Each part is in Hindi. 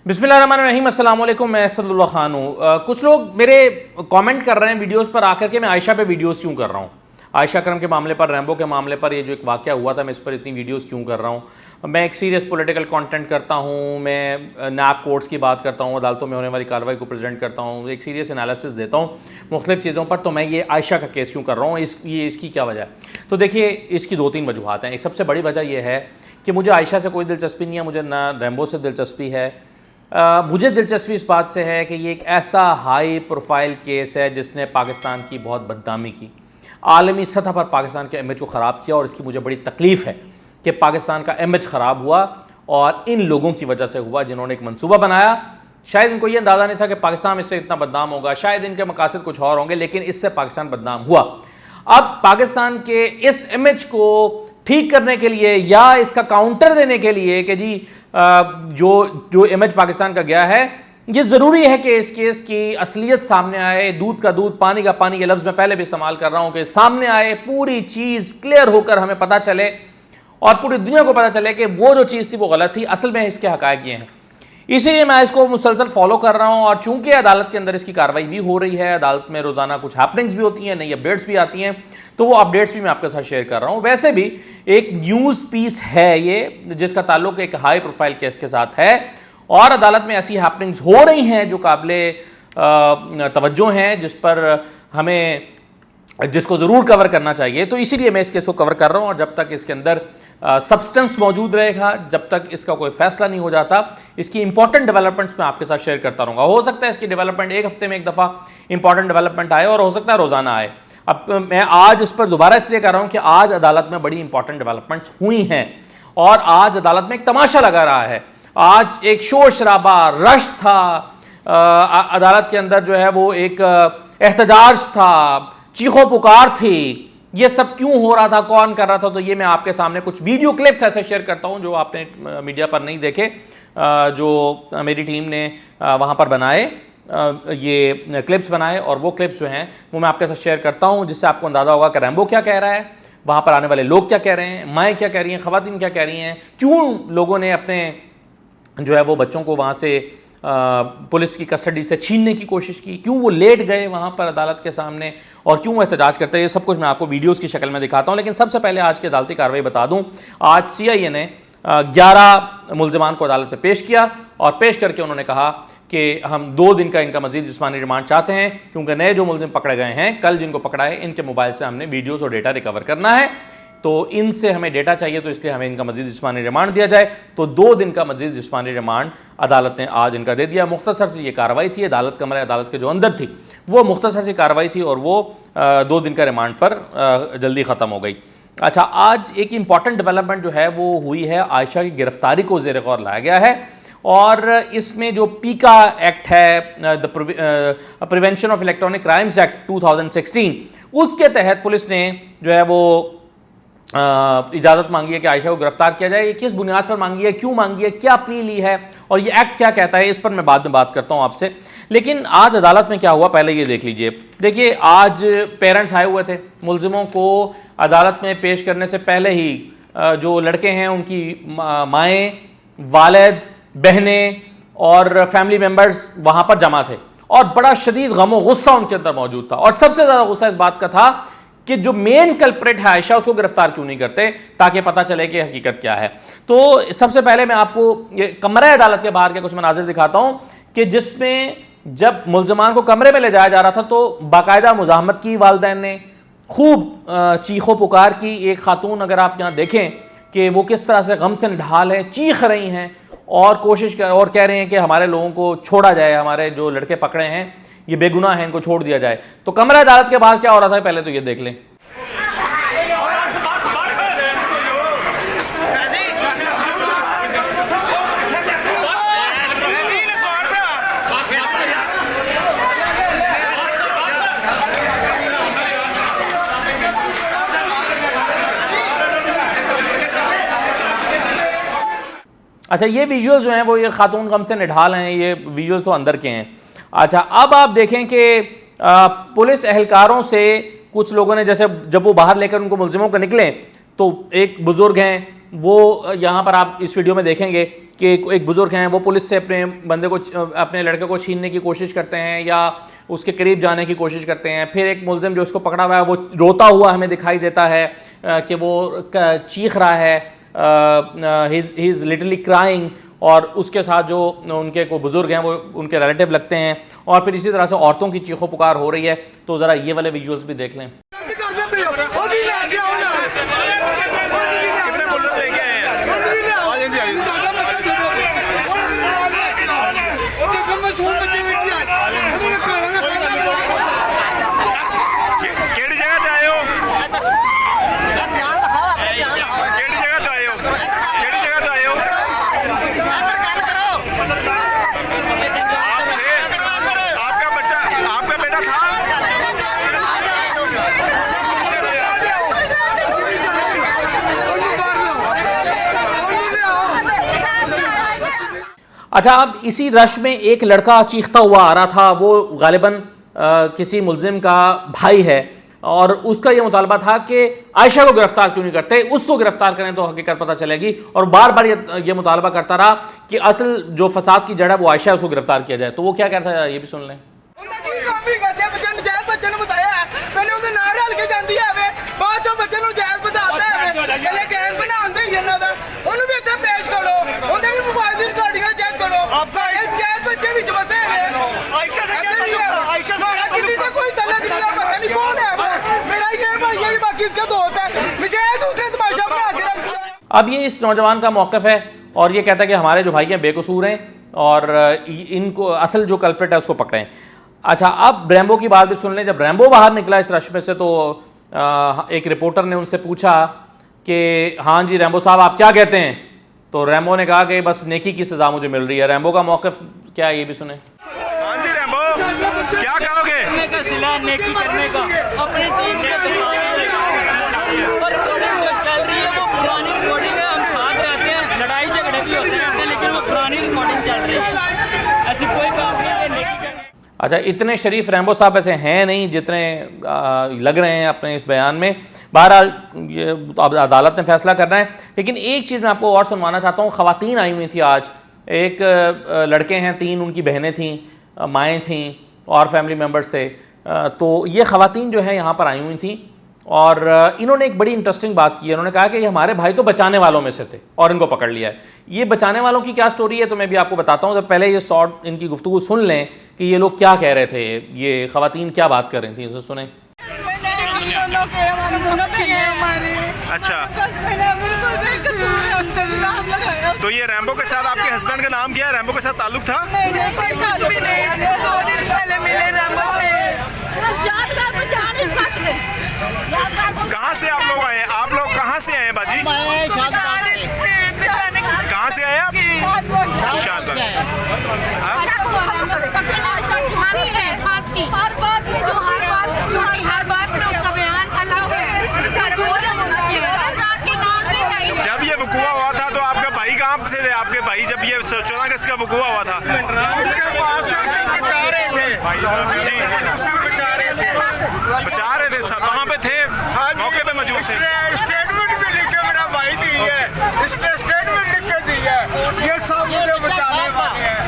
बिस्मिल्लाहिर्रहमानिर्रहीम, अस्सलाम वालेकुम। मैं असदुल्लाह खान हूँ। कुछ लोग मेरे कमेंट कर रहे हैं वीडियोस पर आकर के मैं आयशा पे वीडियोस क्यों कर रहा हूँ, आयशा करम के मामले पर, रैम्बो के मामले पर, ये जो एक वाक़या हुआ था मैं इस पर इतनी वीडियोस क्यों कर रहा हूँ। मैं एक सीरियस पॉलिटिकल कंटेंट करता हूँ, मैं नैब कोर्ट्स की बात करता हूँ, अदालतों में होने वाली कार्रवाई को प्रेजेंट करता हूँ, एक सीरियस एनालिसिस देता हूँ मुख्तलिफ चीज़ों पर। तो मैं ये आयशा का केस क्यों कर रहा हूँ, इसकी क्या वजह है? तो देखिए, इसकी दो तीन वजूहत हैं। एक सबसे बड़ी वजह यह है कि मुझे आयशा से कोई दिलचस्पी नहीं है, मुझे ना रैम्बो से दिलचस्पी है। मुझे दिलचस्पी इस बात से है कि ये एक ऐसा हाई प्रोफाइल केस है जिसने पाकिस्तान की बहुत बदनामी की, आलमी सतह पर पाकिस्तान के इमेज को ख़राब किया, और इसकी मुझे बड़ी तकलीफ़ है कि पाकिस्तान का इमेज ख़राब हुआ और इन लोगों की वजह से हुआ जिन्होंने एक मंसूबा बनाया। शायद इनको ये अंदाज़ा नहीं था कि पाकिस्तान इससे इतना बदनाम होगा, शायद इनके मकासद कुछ और होंगे, लेकिन इससे पाकिस्तान बदनाम हुआ। अब पाकिस्तान के इस इमेज को ठीक करने के लिए या इसका काउंटर देने के लिए कि जी जो इमेज पाकिस्तान का गया है, ये ज़रूरी है कि इस केस की असलियत सामने आए, दूध का दूध पानी का पानी, ये लफ्ज़ मैं पहले भी इस्तेमाल कर रहा हूँ, कि सामने आए, पूरी चीज़ क्लियर होकर हमें पता चले और पूरी दुनिया को पता चले कि वो जो चीज़ थी वो गलत थी, असल में इसके हक़ाइक़ ये हैं। इसीलिए मैं इसको मुसलसल फॉलो कर रहा हूँ। और चूंकि अदालत के अंदर इसकी कार्रवाई भी हो रही है, अदालत में रोज़ाना कुछ हैपनिंग्स भी होती हैं, नई अपडेट्स भी आती हैं, तो वो अपडेट्स भी मैं आपके साथ शेयर कर रहा हूँ। वैसे भी एक न्यूज़ पीस है ये, जिसका ताल्लुक एक हाई प्रोफाइल केस के साथ है, और अदालत में ऐसी हैपनिंग्स हो रही हैं जो काबिले तवज्जो हैं, जिस पर हमें जिसको ज़रूर कवर करना चाहिए। तो इसीलिए मैं इस केस को कवर कर रहा हूँ, और जब तक इसके अंदर सब्सटेंस मौजूद रहेगा, जब तक इसका कोई फैसला नहीं हो जाता, इसकी इंपॉर्टेंट डेवलपमेंट्स मैं आपके साथ शेयर करता रहूँगा। हो सकता है इसकी डेवलपमेंट एक हफ्ते में एक दफ़ा इंपॉर्टेंट डेवलपमेंट आए, और हो सकता है रोज़ाना आए। अब मैं आज इस पर दोबारा इसलिए कर रहा हूँ कि आज अदालत में बड़ी इंपॉर्टेंट डेवलपमेंट्स हुई हैं, और आज अदालत में एक तमाशा लगा रहा है। आज एक शोर शराबा, रश था अदालत के अंदर, जो है वो एक एहतजाज था, चीखों पुकार थी। ये सब क्यों हो रहा था, कौन कर रहा था? तो ये मैं आपके सामने कुछ वीडियो क्लिप्स ऐसे शेयर करता हूं जो आपने मीडिया पर नहीं देखे, जो मेरी टीम ने वहां पर बनाए, ये क्लिप्स बनाए, और वो क्लिप्स जो हैं वो मैं आपके साथ शेयर करता हूं, जिससे आपको अंदाज़ा होगा कि रैम्बो क्या कह रहा है, वहाँ पर आने वाले लोग क्या कह रहे हैं, माएँ क्या कह रही हैं, ख़वातीन क्या कह रही हैं, क्यों लोगों ने अपने जो है वो बच्चों को वहाँ से पुलिस की कस्टडी से छीनने की कोशिश की, क्यों वो लेट गए वहाँ पर अदालत के सामने, और क्यों वो एहतजाज करते हैं। ये सब कुछ मैं आपको वीडियोस की शक्ल में दिखाता हूँ। लेकिन सबसे पहले आज की अदालती कार्रवाई बता दूँ। आज CIA ने 11 मुल्ज़िमान को अदालत में पेश किया, और पेश करके उन्होंने कहा कि हम 2 दिन का इनका मजीद जिस्मानी रिमांड चाहते हैं, क्योंकि नए जो मुल्ज़िम पकड़े गए हैं, कल जिनको पकड़ा है, इनके मोबाइल से हमने वीडियोज़ और डेटा रिकवर करना है, तो इनसे हमें डेटा चाहिए, तो इसलिए हमें इनका मजीद जिस्मानी रिमांड दिया जाए। तो 2 दिन का मजीद जिस्मानी रिमांड अदालत ने आज इनका दे दिया। मुख्तसर सी ये कार्रवाई थी, अदालत कमरे अदालत के जो अंदर थी वो मुख्तसर सी कार्रवाई थी, और वो 2 दिन का रिमांड पर जल्दी ख़त्म हो गई। अच्छा, आज एक इंपॉर्टेंट डेवलपमेंट जो है वो हुई है, आयशा की गिरफ्तारी को ज़ेर गौर लाया गया है, और इसमें जो पीका एक्ट है, the prevention of electronic crimes act 2016, उसके तहत पुलिस ने जो है वो इजाज़त मांगी है कि आयशा को गिरफ्तार किया जाए। ये किस बुनियाद पर मांगी है, क्यों मांगी है, क्या प्ली ली है, और ये एक्ट क्या कहता है, इस पर मैं बाद में बात करता हूँ आपसे। लेकिन आज अदालत में क्या हुआ, पहले ये देख लीजिए। देखिए, आज पेरेंट्स आए हुए थे, मुल्ज़िमों को अदालत में पेश करने से पहले ही जो लड़के हैं उनकी माएँ, वालिद, बहनें और फैमिली मेम्बर्स वहाँ पर जमा थे, और बड़ा शदीद गम और गुस्सा उनके अंदर मौजूद था। और सबसे ज़्यादा गुस्सा इस बात का था कि जो मेन कल्प्रेट है आयशा, उसको गिरफ्तार क्यों नहीं करते, ताकि पता चले कि हकीकत क्या है। तो सबसे पहले मैं आपको ये कमरे अदालत के बाहर के कुछ मनाजिर दिखाता हूं, कि जिसमें जब मुल्ज़िमान को कमरे में ले जाया जा रहा था तो बाकायदा मुज़ाहमत की वालिदैन ने, खूब चीखों पुकार की। एक खातून, अगर आप यहाँ देखें कि वो किस तरह से गम से निढाल है, चीख रही हैं और और कह रहे हैं कि हमारे लोगों को छोड़ा जाए, हमारे जो लड़के पकड़े हैं ये बेगुनाह हैं, इनको छोड़ दिया जाए। तो कमरा अदालत के बाद क्या हो रहा था, पहले तो ये देख लें। अच्छा, ये विजुअल्स जो हैं वो ये खातून गम से निढाल हैं, ये विजुअल्स तो अंदर के हैं। अच्छा, अब आप देखें कि पुलिस एहलकारों से कुछ लोगों ने, जैसे जब वो बाहर लेकर उनको मुल्ज़िमों को निकले, तो एक बुज़ुर्ग हैं, वो यहाँ पर आप इस वीडियो में देखेंगे कि एक बुज़ुर्ग हैं, वो पुलिस से अपने बंदे को, अपने लड़के को छीनने की कोशिश करते हैं या उसके करीब जाने की कोशिश करते हैं। फिर एक मुलजिम जो इसको पकड़ा हुआ है वो रोता हुआ हमें दिखाई देता है कि वो चीख रहा है, ही इज़ लिटरली क्राइंग, और उसके साथ जो उनके को बुज़ुर्ग हैं वो उनके रिलेटिव लगते हैं, और फिर इसी तरह से औरतों की चीखों पुकार हो रही है। तो ज़रा ये वाले विजुअल्स भी देख लें। अच्छा, अब इसी रश में एक लड़का चीखता हुआ आ रहा था, वो गालिबन किसी मुलजिम का भाई है, और उसका ये मुतालबा था कि आयशा को गिरफ्तार क्यों नहीं करते, उसको गिरफ्तार करें तो हकीकत पता चलेगी। और बार बार ये मुतालबा करता रहा कि असल जो फसाद की जड़ है वो आयशा है, उसको गिरफ्तार किया जाए। तो वो क्या कहता है ये भी सुन लें। अब ये इस नौजवान का मौक़िफ़ है और ये कहता है कि हमारे जो भाई हैं बेकसूर हैं और इनको असल जो कल्प्रिट है उसको पकड़ें। अच्छा, अब रैम्बो की बात भी सुन लें। जब रैम्बो बाहर निकला इस रश में से तो एक रिपोर्टर ने उनसे पूछा कि हाँ जी रैम्बो साहब आप क्या कहते हैं, तो रैम्बो ने कहा कि बस नेकी की सज़ा मुझे मिल रही है। रैम्बो का मौक़िफ़ क्या है ये भी सुने। हाँ जी रैम्बो, क्या करोगे? का सिला नेकी करने का अपनी टीम के पर रिकॉर्डिंग जो चल रही है वो पुरानी रिकॉर्डिंग है। हम साथ रहते हैं, लड़ाई झगड़े भी होते रहते हैं, लेकिन वो पुरानी रिकॉर्डिंग चल रही है। ऐसी कोई बात नहीं है नेकी करने। अच्छा, इतने शरीफ रैम्बो साहब ऐसे हैं नहीं जितने लग रहे हैं अपने इस बयान में। बहरहाल ये अब अदालत ने फैसला करना है। लेकिन एक चीज़ मैं आपको और सुनवाना चाहता हूँ। ख़वातीन आई हुई थी आज, एक लड़के हैं, 3 उनकी बहनें थीं, माएँ थीं और फैमिली मेम्बर्स थे। तो ये ख़वातीन जो हैं यहाँ पर आई हुई थी और इन्होंने एक बड़ी इंटरेस्टिंग बात की है। उन्होंने कहा कि ये हमारे भाई तो बचाने वालों में से थे और इनको पकड़ लिया है। ये बचाने वालों की क्या स्टोरी है तो मैं भी आपको बताता हूँ। तो पहले ये शॉर्ट इनकी गुफ्तगू सुन लें कि ये लोग क्या कह रहे थे, ये ख़वातीन क्या बात कर रही थी, इसे सुने। अच्छा, तो ये रैम्बो के साथ आपके हस्बैंड का नाम क्या है? रैम्बो के साथ ताल्लुक था? कहाँ से आप लोग आए हैं? आप लोग कहाँ से आए हैं बाजी? कहाँ से आए आप? शाहबाद। जब ये वकूआ हुआ था तो आपका भाई कहाँ थे? आपके भाई जब ये 14 अगस्त का वकूआ हुआ था जी बचा रहे थे सब, वहाँ पे थे, मौके पे मौजूद थे। स्टेटमेंट भी लिख के मेरा भाई दी है, इसने स्टेटमेंट लिख के दी है, ये सब मुझे बचाने वाले हैं।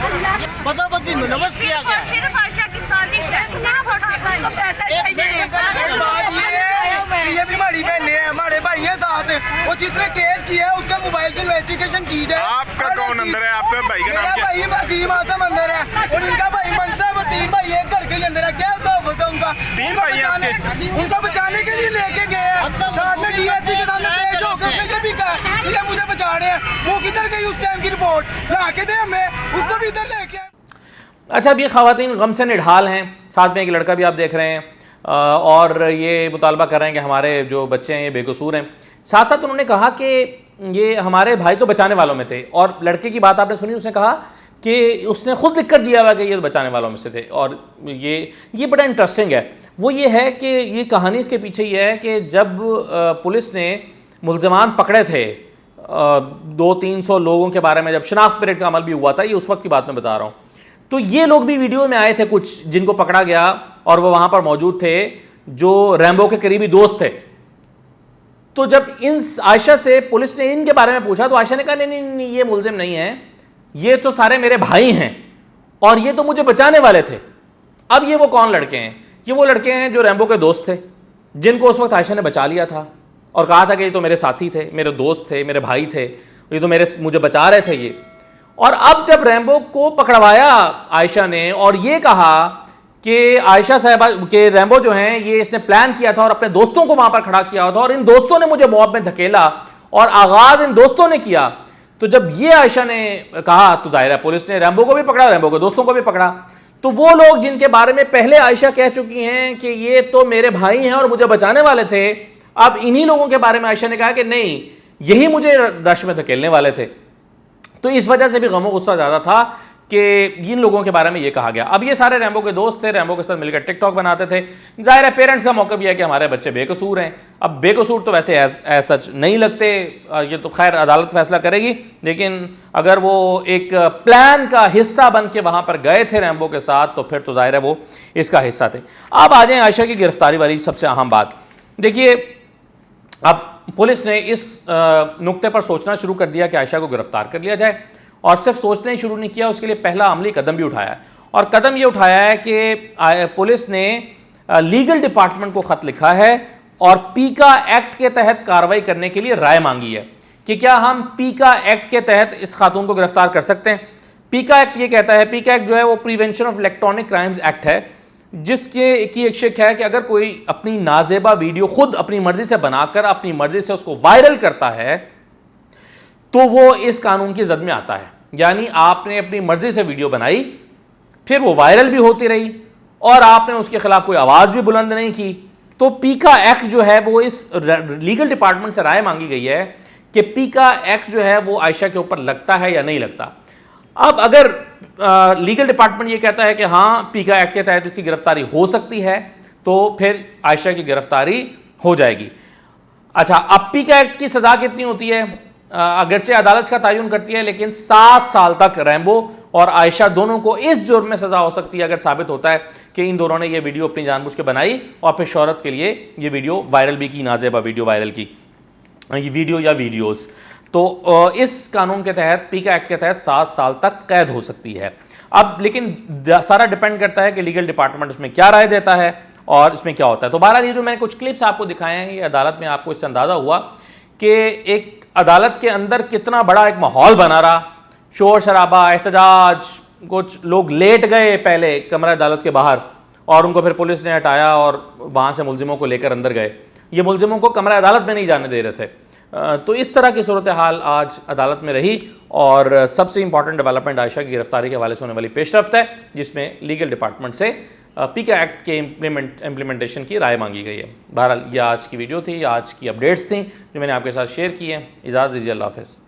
बदोबदी मुलवस किया गया। सिर्फ आयशा की साजिश है, सिर्फ और सिर्फ उसको पैसा चाहिए। ये भी हमारी बहने हैं, हमारे भाई है साथ, वो जिसने केस किया है उसका मोबाइल की इन्वेस्टिगेशन की जाए। आपका कौन अंदर है? आपका भाई का नाम क्या है? मेरा भाई वसीम आजम अंदर है और इनका भाई मनसा, वो 3 भाई एक घर के अंदर है। क्या होता है उनका? 3 भाई हैं आपके? उनको बचाने के लिए लेके गए हैं, साथ में डीएसपी के सामने पेश होकर उसने ये भी कहा ये मुझे बचा रहे हैं। वो किधर गई उस टाइम की रिपोर्ट ला के दे हमें, उसको भी इधर लेके। अच्छा, अब ये ख़वातीन गम से निढाल हैं, साथ में एक लड़का भी आप देख रहे हैं और ये मुतालबा कर रहे हैं कि हमारे जो बच्चे हैं ये बेकसूर हैं। साथ साथ उन्होंने कहा कि ये हमारे भाई तो बचाने वालों में थे, और लड़के की बात आपने सुनी, उसने कहा कि उसने खुद लिख कर दिया हुआ कि ये बचाने वालों में से थे। और ये बड़ा इंटरेस्टिंग है। वो ये है कि ये कहानी इसके पीछे ये है कि जब पुलिस ने मुल्ज़िमान पकड़े थे 200-300 लोगों के बारे में, जब शनाख्त परेड का अमल भी हुआ था, ये उस वक्त की बात मैं बता रहा हूँ, तो ये लोग भी वीडियो में आए थे कुछ जिनको पकड़ा गया और वो वहाँ पर मौजूद थे जो रैम्बो के करीबी दोस्त थे। तो जब इन आयशा से पुलिस ने इनके बारे में पूछा तो आयशा ने कहा नहीं नहीं नहीं ये मुलजिम नहीं है, ये तो सारे मेरे भाई हैं और ये तो मुझे बचाने वाले थे। अब ये वो कौन लड़के हैं? ये वो लड़के हैं जो रैम्बो के दोस्त थे, जिनको उस वक्त आयशा ने बचा लिया था और कहा था कि ये तो मेरे साथी थे, मेरे दोस्त थे, मेरे भाई थे, ये तो मुझे बचा रहे थे ये। और अब जब रैम्बो को पकड़वाया आयशा ने और ये कहा कि आयशा साहिबा के रैम्बो जो हैं ये इसने प्लान किया था और अपने दोस्तों को वहां पर खड़ा किया था और इन दोस्तों ने मुझे मॉब में धकेला और आगाज इन दोस्तों ने किया, तो जब ये आयशा ने कहा तो जाहिर है पुलिस ने रैम्बो को भी पकड़ा, रैम्बो के दोस्तों को भी पकड़ा। तो वो लोग जिनके बारे में पहले आयशा कह चुकी हैं कि ये तो मेरे भाई हैं और मुझे बचाने वाले थे, अब इन्हीं लोगों के बारे में आयशा ने कहा कि नहीं, यही मुझे रश में धकेलने वाले थे। तो इस वजह से भी गमो गुस्सा ज़्यादा था कि इन लोगों के बारे में ये कहा गया। अब ये सारे रैम्बो के दोस्त थे, रैम्बो के साथ मिलकर टिकटॉक बनाते थे। जाहिर है पेरेंट्स का मौक़िफ़ यह है कि हमारे बच्चे बेकसूर हैं। अब बेकसूर तो वैसे एज सच नहीं लगते, ये तो खैर अदालत फैसला करेगी, लेकिन अगर वो एक प्लान का हिस्सा बन के वहाँ पर गए थे रैम्बो के साथ तो फिर तो जाहिर है वो इसका हिस्सा थे। अब आ जाएँ आयशा की गिरफ्तारी वाली सबसे अहम बात। देखिए, अब पुलिस ने इस नुक्ते पर सोचना शुरू कर दिया कि आयशा को गिरफ्तार कर लिया जाए, और सिर्फ सोचना ही शुरू नहीं किया, उसके लिए पहला अमली कदम भी उठाया है। और कदम ये उठाया है कि पुलिस ने लीगल डिपार्टमेंट को ख़त लिखा है और पीका एक्ट के तहत कार्रवाई करने के लिए राय मांगी है कि क्या हम पीका एक्ट के तहत इस खातून को गिरफ्तार कर सकते हैं। पीका एक्ट ये कहता है, पीका एक्ट जो है वो prevention of electronic crimes act है, जिसके की एक शिक है कि अगर कोई अपनी नाजेबा वीडियो खुद अपनी मर्जी से बनाकर अपनी मर्जी से उसको वायरल करता है तो वो इस कानून की जद में आता है। यानी आपने अपनी मर्जी से वीडियो बनाई, फिर वो वायरल भी होती रही और आपने उसके खिलाफ कोई आवाज़ भी बुलंद नहीं की, तो पीका एक्ट जो है वो इस लीगल डिपार्टमेंट से राय मांगी गई है कि पीका एक्ट जो है वो आयशा के ऊपर लगता है या नहीं लगता। अब अगर लीगल डिपार्टमेंट ये कहता है कि हाँ पीका एक्ट के तहत इसकी गिरफ्तारी हो सकती है, तो फिर आयशा की गिरफ्तारी हो जाएगी। अच्छा, अब पीका एक्ट की सज़ा कितनी होती है? अगरचे अदालत का तयन करती है, लेकिन 7 साल तक रैम्बो और आयशा दोनों को इस जुर्म में सज़ा हो सकती है अगर साबित होता है कि इन दोनों ने ये वीडियो अपनी जानबूझ के बनाई और फिर शोहरत के लिए ये वीडियो वायरल भी की, नाजेबा वीडियो वायरल की, ये वीडियो या वीडियोस। तो इस कानून के तहत, पीका एक्ट के तहत 7 साल तक कैद हो सकती है। अब लेकिन सारा डिपेंड करता है कि लीगल डिपार्टमेंट इसमें क्या राय देता है और इसमें क्या होता है। तो बहरहाल ये जो मैंने कुछ क्लिप्स आपको दिखाए हैं, ये अदालत में आपको इससे अंदाज़ा हुआ कि एक अदालत के अंदर कितना बड़ा एक माहौल बना रहा, शोर शराबा, एहतजाज, कुछ लोग लेट गए पहले कमरा अदालत के बाहर और उनको फिर पुलिस ने हटाया और वहाँ से मुलजिमों को लेकर अंदर गए। ये मुलजिमों को कमरा अदालत में नहीं जाने दे रहे थे। तो इस तरह की सूरत हाल आज अदालत में रही और सबसे इंपॉर्टेंट डेवलपमेंट आयशा की गिरफ्तारी के हवाले से होने वाली पेशरफ्त है, जिसमें लीगल डिपार्टमेंट से पीका एक्ट के इम्प्लीमेंटेशन की राय मांगी गई है। बहरहाल ये आज की वीडियो थी, आज की अपडेट्स थी जो मैंने आपके साथ शेयर की है। इजाज़त दीजिए, अल्लाह हाफ़िज़।